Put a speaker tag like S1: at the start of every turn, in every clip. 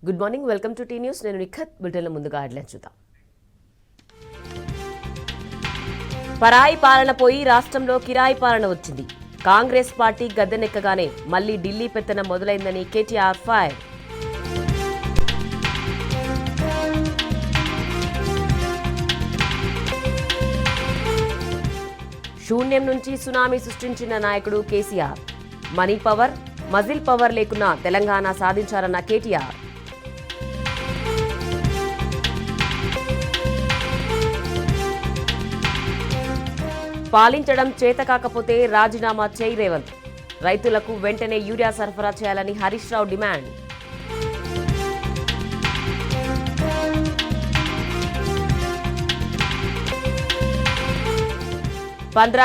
S1: Good morning, welcome to T news. నేను నిఖత్. బులెటిన్ల ముందుగా headlines చూద్దాం. పరాయి పాలన పోయి రాష్ట్రంలో కిరాయి పాలన వచ్చింది. కాంగ్రెస్ పార్టీ గద్దెనెక్కగానే మళ్లీ ఢిల్లీ పెత్తనం మొదలైందని కేటీఆర్ ఫైర్. శూన్యం నుంచి సునామీ సృష్టించిన నాయకుడు KCR. Money power, muscle power లేకున్నా తెలంగాణ సాధించారన్న కేటీఆర్. పాలించడం చేతకాకపోతే రాజీనామా చేయి రేవంత్. రైతులకు వెంటనే యూరియా సరఫరా చేయాలని హరీష్ రావు డిమాండ్.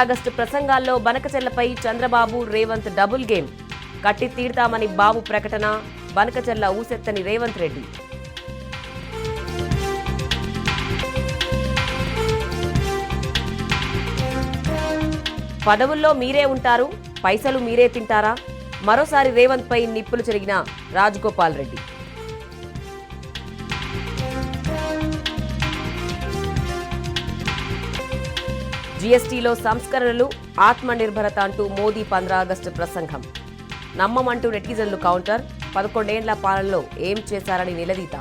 S1: ఆగస్టు ప్రసంగాల్లో బనకచెర్లపై చంద్రబాబు, రేవంత్ డబుల్ గేమ్. కట్టి తీడతామని బాబు ప్రకటన, బనకచెర్ల ఊసెత్తని రేవంత్ రెడ్డి. పదవుల్లో మీరే ఉంటారు, పైసలు మీరే తింటారా? మరోసారి రేవంత్ పై నిప్పులు చెరిగిన రాజగోపాల్ రెడ్డి. జీఎస్టీలో సంస్కరణలు, ఆత్మ నిర్భరత అంటూ మోదీ 15 ఆగస్టు ప్రసంగం. నమ్మమంటూ నెటిజన్లు కౌంటర్. 11 ఏళ్ల పాలనలో ఏం చేశారని నిలదీత.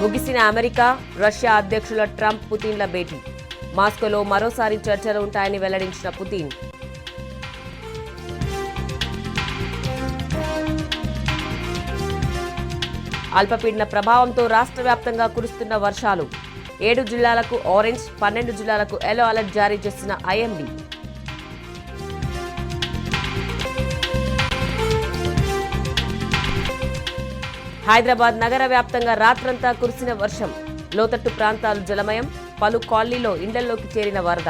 S1: ముగిసిన అమెరికా, రష్యా అధ్యక్షుల ట్రంప్, పుతిన్ల భేటీ. మాస్కోలో మరోసారి చర్చలు ఉంటాయని వెల్లడించిన పుతిన్. అల్పపీడన ప్రభావంతో రాష్ట్ర వ్యాప్తంగా కురుస్తున్న వర్షాలు. 7 జిల్లాలకు ఆరెంజ్, 12 జిల్లాలకు ఎల్లో అలర్ట్ జారీ చేసిన ఐఎండీ. హైదరాబాద్ నగర వ్యాప్తంగా రాత్రంతా కురిసిన వర్షం. లోతట్టు ప్రాంతాలు జలమయం. పలు కాలనీలో ఇండ్లలోకి చేరిన వరద.